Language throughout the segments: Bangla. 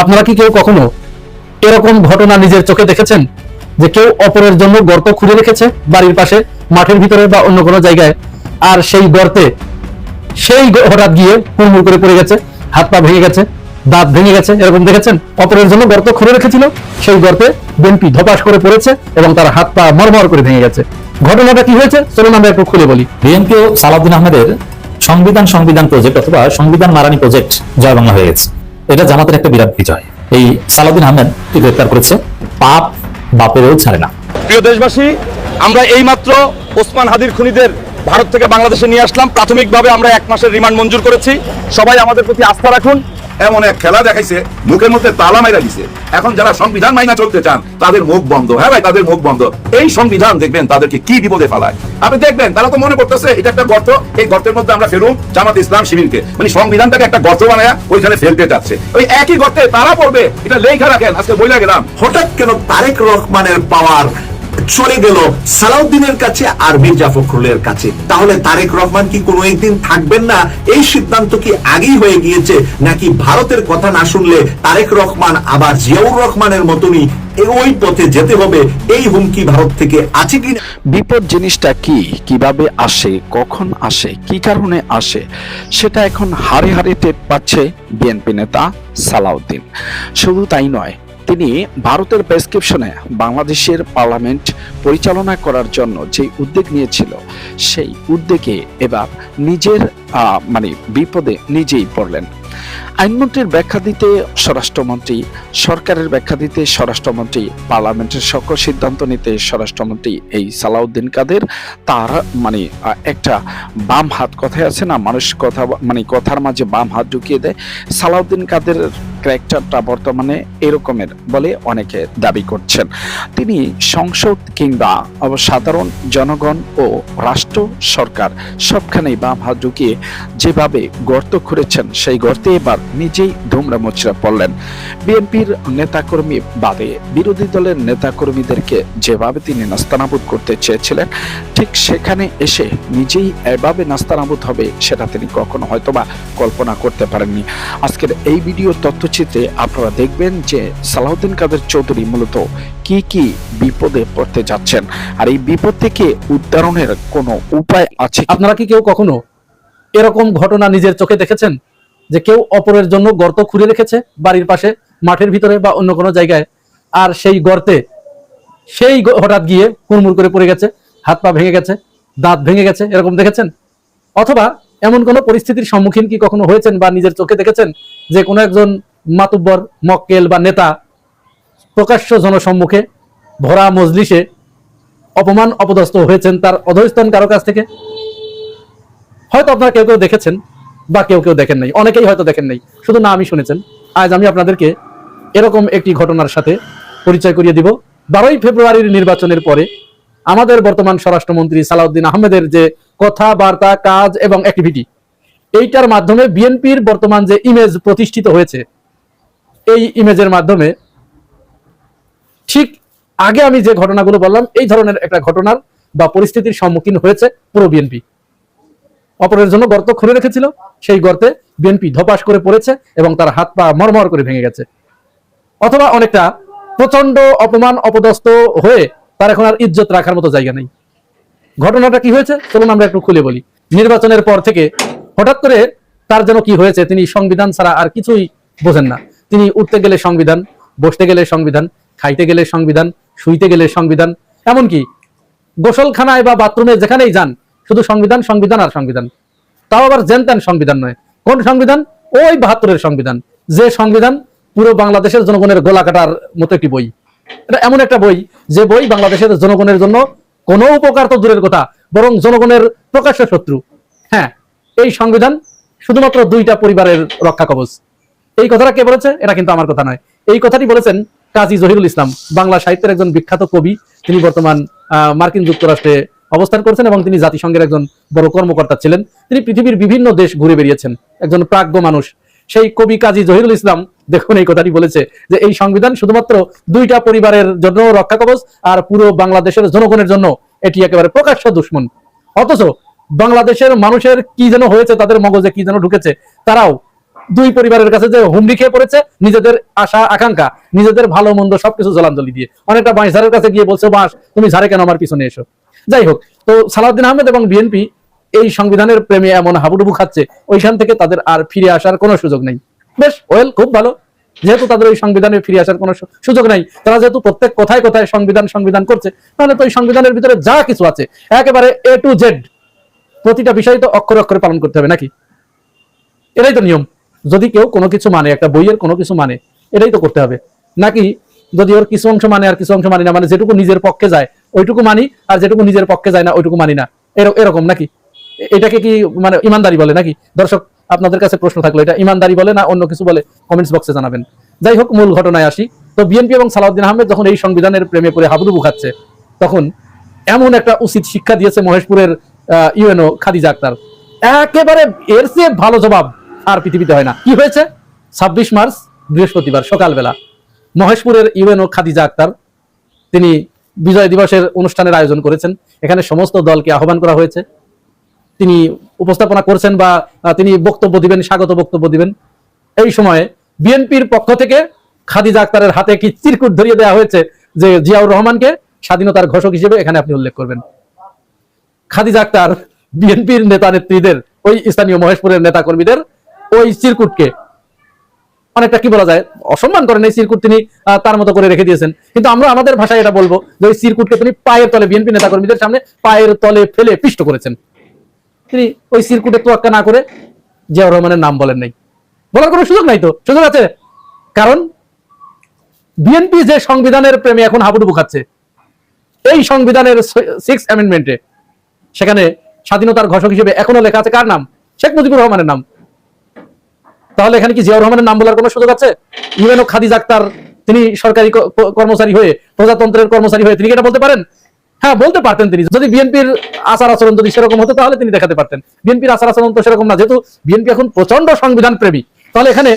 আপনারা কি কেউ কখনো এরকম ঘটনা নিজের চোখে দেখেছেন যে কেউ অপরের জন্য গর্ত খুঁড়ে রেখেছে বাড়ির পাশে, মাঠের ভিতরে বা অন্য কোনো জায়গায়, আর সেই গর্তে হঠাৎ গিয়ে হুড়মুড় করে পড়ে গেছে, হাত পা ভেঙে গেছে, দাঁত ভেঙে গেছে, এরকম দেখেছেন? অপরের জন্য গর্ত খুঁড়ে রেখেছিল, সেই গর্তে বিএনপি ধপাস করে পড়েছে এবং তার হাত পা মরমর করে ভেঙে গেছে। ঘটনাটা কি হয়েছে চলুন আমরা একটু খুলে বলি। বিএনপি ও সালাউদ্দিন আহমেদের সংবিধান প্রজেক্ট অথবা সংবিধান মারানি প্রজেক্ট জয় বাংলা হয়ে গেছে। এটা জামাতের একটা বিরাট বিজয়। এই সালাউদ্দিন আহমেদ গ্রেফতার করেছে, পাপ বাপেরও ছাড়ে না। প্রিয় দেশবাসী, আমরা এইমাত্র ওসমান হাদির খুনিদের ভারত থেকে বাংলাদেশে নিয়ে আসলাম। প্রাথমিকভাবে আমরা 1 মাসের রিমান্ড মঞ্জুর করেছি। সবাই আমাদের প্রতি আস্থা রাখুন। এমন এক খেলা দেখাইছে, মুখের মধ্যে তালা মাইরা দিছে। এখন যারা সংবিধান মাইনা চলতে চান তাদের মুখ বন্ধ। হ্যাঁ ভাই, তাদের মুখ বন্ধ। এই সংবিধান দেখবেন তাদেরকে কি বিপদে ফেলায়। আপনি দেখবেন তারা তো মনে করতেছে এটা একটা গর্ত, এই গর্তের মধ্যে আমরা ফেলুন জামাত ইসলাম শিবিরকে, মানে সংবিধানটাকে একটা গর্ত বানায় ওইখানে ফেলতে যাচ্ছে। ওই একই গর্তে তারা পড়বে, এটা লেখা রাখেন। আজকে বইলা গেলাম, হঠাৎ কেন তারেক রহমানের পাওয়ার চলে গেল সালাউদ্দিনের কাছে আর মির্জা ফখরুলের কাছে? তাহলে তারেক রহমান কি কোনো একদিন থাকবেন না? এই সিদ্ধান্ত কি আগেই হয়ে গিয়েছে, নাকি ভারতের কথা না শুনলে তারেক রহমান আবার জিয়াউর রহমানের মতনই ওই পথে যেতে হবে? এই হুমকি ভারত থেকে আছে কিনা? বিপদ জিনিসটা কি, কিভাবে আসে, কখন আসে, কি কারণে আসে, সেটা এখন হাড়ে হাড়ে টের পাচ্ছে বিএনপি নেতা সালাউদ্দিন। শুধু তাই নয়, তিনি ভারতের প্রেসক্রিপশনে বাংলাদেশের পার্লামেন্ট পরিচালনা করার জন্য যে উদ্যোগ নিয়েছিল, সেই উদ্যোগে এবার নিজের বিপদে নিজেই পড়লেন। আইনমন্ত্রীর ব্যাখ্যা দিতে স্বরাষ্ট্রমন্ত্রী, সরকারের ব্যাখ্যা দিতে স্বরাষ্ট্রমন্ত্রী, পার্লামেন্টের সকল সিদ্ধান্ত নিতে স্বরাষ্ট্রমন্ত্রী এই সালাউদ্দিন কাদের, তার একটা বাম হাত, কথায় আছে না, মানুষ কথার মাঝে বাম হাত ঢুকিয়ে দেয়। সালাউদ্দিন কাদের ক্যারেক্টারটা বর্তমানে এরকমের বলে অনেকে দাবি করছেন। তিনি সংসদ কিংবা সাধারণ জনগণ ও রাষ্ট্র সরকার সবখানেই বাম হাত ঢুকিয়ে যেভাবে গর্ত খুঁড়েছেন, সেই গর্তে এবার নিজেই ধুমরা মুচড়া পড়লেন। বিএনপির নেতাকর্মী বাদে বিরোধী দলের নেতাকর্মীদেরকে যেভাবে তিনি নাস্তানাবুদ করতে চেয়েছিলেন, ঠিক সেখানে এসে নিজেই এভাবে নাস্তানাবুদ হবে সেটা তিনি কখনো হয়তোবা কল্পনা করতে পারেননি। আজকের এই ভিডিও তথ্যচিত্রে আপনারা দেখবেন যে সালাউদ্দিন কাদের চৌধুরী মূলত কি কি বিপদে পড়তে যাচ্ছেন, আর এই বিপদ থেকে উদ্ধারণের কোনো উপায় আছে। আপনারা কি কেউ কখনো এরকম ঘটনা নিজের চোখে দেখেছেন যে কেউ অপরের জন্য গর্ত খুঁড়ে রেখেছে বাড়ির পাশে, মাঠের ভিতরে বা অন্য কোনো জায়গায়, আর সেই গর্তে হঠাৎ গিয়ে হুড়মুড় করে পড়ে গেছে, হাত পা ভেঙে গেছে, দাঁত ভেঙে গেছে, এরকম দেখেছেন? অথবা এমন কোনো পরিস্থিতির সম্মুখীন কি কখনো হয়েছেন বা নিজের চোখে দেখেছেন যে কোনো একজন মাতুব্বর, মক্কেল বা নেতা প্রকাশ্য জনসম্মুখে ভরা মজলিসে অপমান অপদস্থ হয়েছেন তার অধস্তন কারো কাছ থেকে? হয়তো আপনারা কেউ কেউ দেখেছেন বা কেউ কেউ দেখেন নাই, অনেকেই হয়তো দেখেন নাই, শুধু না আমি শুনেছেন। আজ আমি আপনাদেরকে এরকম একটি ঘটনার সাথে পরিচয় করিয়ে দিব। 12ই ফেব্রুয়ারির নির্বাচনের পরে আমাদের বর্তমান স্বরাষ্ট্রমন্ত্রী সালাউদ্দিন আহমেদের যে কথাবার্তা, কাজ এবং অ্যাক্টিভিটি, এইটার মাধ্যমে বিএনপির বর্তমান যে ইমেজ প্রতিষ্ঠিত হয়েছে, এই ইমেজের মাধ্যমে ঠিক আগে আমি যে ঘটনাগুলো বললাম, এই ধরনের একটা ঘটনার বা পরিস্থিতির সম্মুখীন হয়েছে পুরো বিএনপি। অপরের জন্য গর্ত খুঁড়ে রেখেছিল, সেই গর্তে বিএনপি ধপাস করে পড়েছে এবং তার হাত পা মরমর করে ভেঙে গেছে। অথবা অনেকটা প্রচন্ড অপমান অপদস্থ হয়ে তার এখন আর ইজ্জত রাখার মতো জায়গা নেই। ঘটনাটা কি হয়েছে চলুন আমরা একটু খুলে বলি। নির্বাচনের পর থেকে হঠাৎ করে তার যেন কি হয়েছে, তিনি সংবিধান ছাড়া আর কিছুই বোঝেন না। তিনি উঠতে গেলে সংবিধান, বসতে গেলে সংবিধান, খাইতে গেলে সংবিধান, শুইতে গেলে সংবিধান, এমনকি গোসলখানায় বা বাথরুমে যেখানেই যান শুধু সংবিধান, সংবিধান আর সংবিধান। তাও আবার জেনতেন সংবিধান নয়। কোন সংবিধান? ওই 72-এর সংবিধান, যে সংবিধান পুরো বাংলাদেশের জনগণের গোলা কাটার মতো একটি বই। এটা এমন একটা বই, যে বই বাংলাদেশের জনগণের জন্য কোনো উপকার তো দূরের কথা, বরং জনগণের প্রকাশ্য শত্রু। হ্যাঁ, এই সংবিধান শুধুমাত্র 2টা পরিবারের রক্ষা কবচ। এই কথাটা কে বলেছে? এটা কিন্তু আমার কথা নয়। এই কথাটি বলেছেন কাজী জহিরুল ইসলাম, বাংলা সাহিত্যের একজন বিখ্যাত কবি। তিনি বর্তমান মার্কিন যুক্তরাষ্ট্রে অবস্থান করছেন এবং তিনি জাতিসংঘের একজন বড় কর্মকর্তা ছিলেন। তিনি পৃথিবীর বিভিন্ন দেশ ঘুরে বেরিয়েছেন, একজন প্রাজ্ঞ মানুষ। সেই কবি কাজী জহিরুল ইসলাম দেখুন এই কথাটি বলেছে যে এই সংবিধান শুধুমাত্র 2টা পরিবারের জন্য রক্ষা কবচ, আর পুরো বাংলাদেশের জনগণের জন্য এটি একেবারে প্রকাশ্য দুশ্মন। অথচ বাংলাদেশের মানুষের কি যেন হয়েছে, তাদের মগজে কি যেন ঢুকেছে, তারাও দুই পরিবারের কাছে যে হুমড়ি খেয়ে পড়েছে নিজেদের আশা আকাঙ্ক্ষা, নিজেদের ভালো মন্দ সবকিছু জলাঞ্জলি দিয়ে। অনেকটা বাঁশঝাড়ের কাছে গিয়ে বলছে, বাঁশ তুমি ঝাড়ে কেন আমার পিছনে এসো। যাই হোক, তো সালাউদ্দিন আহমেদ এবং বিএনপি এই সংবিধানের প্রেমে এমন হাবুডুবু খাচ্ছে, ওইখান থেকে তাদের আর ফিরে আসার কোনো সুযোগ নেই। বেশ, ওয়েল, খুব ভালো। যেহেতু তাদের ওই সংবিধানে ফিরে আসার কোনো সুযোগ নাই, তারা যেহেতু প্রত্যেক কথায় কথায় সংবিধান সংবিধান করছে, তাহলে তো ওই সংবিধানের ভিতরে যা কিছু আছে একেবারে A to Z প্রতিটা বিষয় তো অক্ষরে অক্ষরে পালন করতে হবে নাকি? এটাই তো নিয়ম। যদি কেউ কোনো কিছু মানে, একটা বইয়ের কোনো কিছু মানে, এটাই তো করতে হবে নাকি? যদি ওর কিছু অংশ মানে আর কিছু অংশ মানি না, মানে যেটুকু নিজের পক্ষে যায় ওইটুকু মানি, আর যেটুকু নিজের পক্ষে যায় না ওইটুকু মানি না, এরকম নাকি? এটাকে কি মানে ইমানদারি বলে নাকি? দর্শক, আপনাদের কাছে প্রশ্ন থাকলো, এটা ইমানদারি বলে না অন্য কিছু বলে? কমেন্টস বক্সে জানাবেন। যাই হোক, মূল ঘটনায় আসি। তো বিএনপি এবং সালাউদ্দিন আহমেদ যখন এই সংবিধানের প্রেমে পড়ে হাবুডুবু খাচ্ছে, তখন এমন একটা উচিত শিক্ষা দিয়েছে মহেশপুরের ইউএনও খাদিজা আক্তার। একেবারে এর চেয়ে ভালো জবাব আর পৃথিবীতে হয় না। কি হয়েছে? 26 মার্চ বৃহস্পতিবার সকালবেলা মহেশপুরের ইউএনও খাদিজা আক্তার তিনি বিজয় দিবসের অনুষ্ঠানের আয়োজন করেছেন। এখানে সমস্ত দলকে আহ্বান করা হয়েছে। তিনি উপস্থাপনা করছেন বা তিনি বক্তব্য দিবেন, স্বাগত বক্তব্য দিবেন। এই সময়ে বিএনপির পক্ষ থেকে খাদিজা আক্তারের হাতে কি চিরকুট ধরিয়ে দেওয়া হয়েছে যে জিয়াউর রহমানকে স্বাধীনতার ঘোষক হিসেবে এখানে আপনি উল্লেখ করবেন। খাদিজা আক্তার বিএনপির নেতা নেত্রীদের, ওই স্থানীয় মহেশপুরের নেতা কর্মীদের ওই চিরকুটকে অনেকটা কি বলা যায় অসম্মান করেন। এই চিরকুট তিনি তার মতো করে রেখে দিয়েছেন। কিন্তু আমরা আমাদের ভাষায় এটা বলবো যে ওই চিরকুটকে তিনি পায়ের তলে, বিএনপি নেতা কর্মীদের সামনে পায়ের তলে ফেলে পিষ্ট করেছেন। তিনি ওই চিরকুটে তোয়াক্কা না করে জিয়াউর রহমানের নাম বলেন নাই। বলার কোনো সুযোগ নাই তো? সুযোগ আছে, কারণ বিএনপি যে সংবিধানের প্রেমে এখন হাবুডুবু খাচ্ছে, এই সংবিধানের 6th অ্যামেন্ডমেন্টে সেখানে স্বাধীনতার ঘোষক হিসেবে এখনো লেখা আছে কার নাম? শেখ মুজিবুর রহমানের নাম। তাহলে এখানে কি জিয়াউর রহমানের নাম বলার কোনো সুযোগ আছে? ইউএনও খাদিজা আক্তার তিনি সরকারি কর্মচারী হয়ে, প্রজাতন্ত্রের কর্মচারী হয়ে তিনি কি এটা বলতে পারেন? হ্যাঁ, বলতে পারতেন। তিনি যদি বিএনপির আচার আচরণ যদি সেরকম হতো তাহলে তিনি দেখাতে পারতেন। বিএনপির আচার আচরণ তো সেরকম না। যেহেতু বিএনপি এখন প্রচন্ড সংবিধান প্রেমী, তাহলে এখানে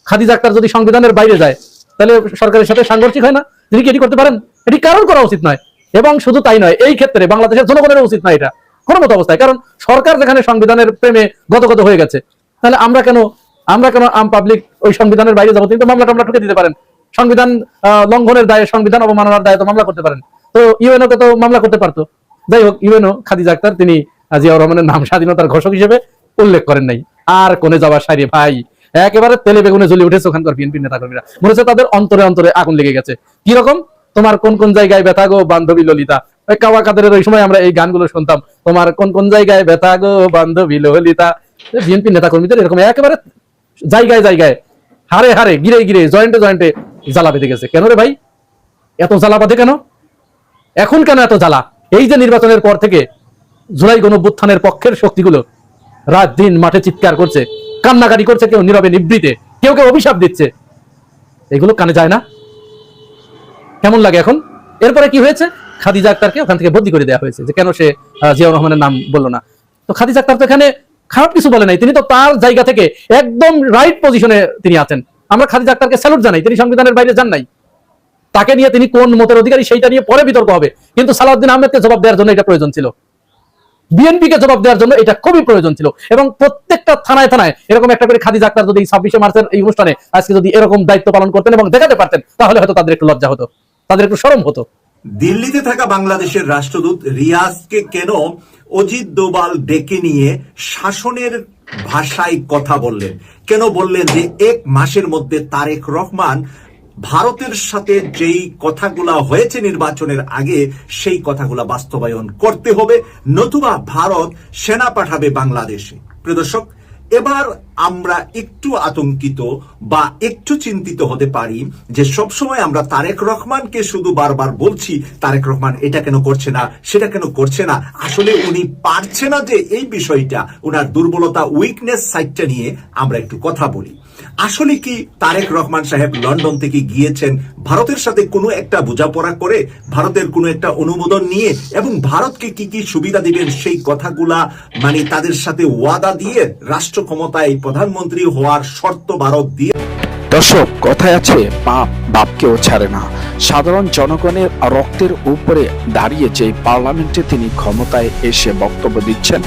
খাদিজা আক্তার যদি সংবিধানের বাইরে যায় তাহলে সরকারের সাথে সাংঘর্ষিক হয় না? তিনি কি এটি করতে পারেন? এটি কারণ করা উচিত নয়। এবং শুধু তাই নয়, এই ক্ষেত্রে বাংলাদেশের জনগণের উচিত নয় এটা কোনো মতো অবস্থায়। কারণ সরকার যেখানে সংবিধানের প্রেমে গদগদ হয়ে গেছে, তাহলে আমরা কেন আম পাবলিক ওই সংবিধানের বাইরে যাবো? তিনি তো মামলা টামলা ঠুকে দিতে পারেন। সংবিধান লঙ্ঘনের দায়ে, সংবিধান অবমাননার দায়ে তো মামলা করতে পারেন। তো ইউএনও কে তো মামলা করতে পারতো। যাই হোক, ইউএনও খাদিজা আক্তার তিনি জিয়াউর রহমানের নাম স্বাধীনতার ঘোষক হিসেবে উল্লেখ করেন নাই। আর কোনে যাবার সারি ভাই, একেবারে তেলে বেগুনে জ্বলে উঠেছে ওখানকার বিএনপি নেতা কর্মীরা। মনে হচ্ছে তাদের অন্তরে অন্তরে আগুন লেগে গেছে। কিরকম? তোমার কোন কোন জায়গায় ব্যথা গো বান্ধবী ললিতা। ওই কাওয়া কাদেরের ওই সময় আমরা এই গানগুলো শুনতাম, তোমার কোন কোন জায়গায় ব্যথা গো বান্ধবী ললিতা। বিএনপি নেতা কর্মীদের এরকম একেবারে জায়গায় জায়গায়, হারে হারে, গিরে গিরে, জয়েন্টে জয়েন্টে জ্বালা বেঁধে গেছে। কেন রে ভাই এত জ্বালা বাঁধে কেন? এখন কেন এত জ্বালা? এই যে নির্বাচনের পর থেকে জুলাই গণঅভ্যুত্থানের পক্ষের শক্তিগুলো রাত দিন মাঠে চিৎকার করছে, কান্নাকাটি করছে, কেউ নীরবে নিবৃতে, কেউ কেউ অভিশাপ দিচ্ছে, এগুলো কানে যায় না? কেমন লাগে এখন? এরপরে কি হয়েছে? খাদিজা আক্তারকে ওখান থেকে বদলি করে দেওয়া হয়েছে যে কেন সে জিয়াউর রহমানের নাম বললো না। তো খাদিজা আক্তার তো এখানে খারাপ কিছু বলে নাই, তিনি তো তার জায়গা থেকে একদম রাইট পজিশনে তিনি আছেন। আমরা খাদিজা আক্তারকে স্যালুট জানাই, তিনি সংবিধানের বাইরে যান নাই। তাকে নিয়ে তিনি কোন মতের অধিকারী সেইটা নিয়ে পরে বিতর্ক হবে, কিন্তু সালাউদ্দিন আহমেদকে জবাব দেওয়ার জন্য এটা প্রয়োজন ছিল, বিএনপিকে জবাব দেওয়ার জন্য এটা খুবই প্রয়োজন ছিল। এবং প্রত্যেকটা থানায় থানায় এরকম একটা করে খাদিজা আক্তার যদি 26শে মার্চের এই অনুষ্ঠানে আজকে যদি এরকম দায়িত্ব পালন করতেন এবং দেখাতে পারতেন, তাহলে হয়তো তাদের একটু লজ্জা হতো, তাদের একটু শরম হতো। দিল্লিতে থাকা বাংলাদেশের রাষ্ট্রদূত রিয়াজকে কেন অজিত দোভাল ডেকে নিয়ে শাসনের ভাষায় কথা বললেন? কেন বললেন যে 1 মাসের মধ্যে তারেক রহমান ভারতের সাথে যেই কথাগুলা হয়েছে নির্বাচনের আগে সেই কথাগুলা বাস্তবায়ন করতে হবে, নতুবা ভারত সেনা পাঠাবে বাংলাদেশে? প্রিয় দর্শক, এবার আমরা একটু আতঙ্কিত বা একটু চিন্তিত হতে পারি যে সবসময় আমরা তারেক রহমানকে শুধু বারবার বলছি তারেক রহমান এটা কেন করছে না, সেটা কেন করছে না। আসলে উনি পারছে না যে এই বিষয়টা, উনার দুর্বলতা, উইকনেস সাইডটা নিয়ে আমরা একটু কথা বলি। আসলে কি তারেক রহমান সাহেব লন্ডন থেকে গিয়েছেন ভারতের সাথে কোনো একটা বোঝাপড়া করে, ভারতের কোনো একটা অনুমোদন নিয়ে, এবং ভারতকে কি কি সুবিধা দিবেন সেই কথাগুলা মানে তাদের সাথে ওয়াদা দিয়ে রাষ্ট্র ক্ষমতায় প্রধানমন্ত্রী হওয়ার শর্ত ভারত দিয়ে দর্শক, কথায় আছে পাপ বাপকেও ছাড়ে না। সাধারণ জনগণের রক্তের উপরে দাঁড়িয়ে যে পার্লামেন্টে তিনি ক্ষমতায় এসে বক্তব্য দিচ্ছেন,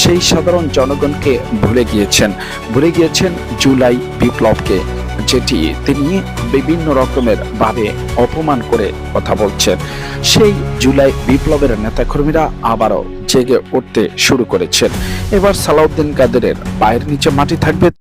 সেই সাধারণ জনগণকে ভুলে গিয়েছেন জুলাই বিপ্লবকে, যেটি তিনি বিভিন্ন রকমের ভাবে অপমান করে কথা বলছেন। সেই জুলাই বিপ্লবের নেতাকর্মীরা আবারও জেগে উঠতে শুরু করেছেন। এবার সালাউদ্দিন কাদেরের পায়ের নিচে মাটি থাকবে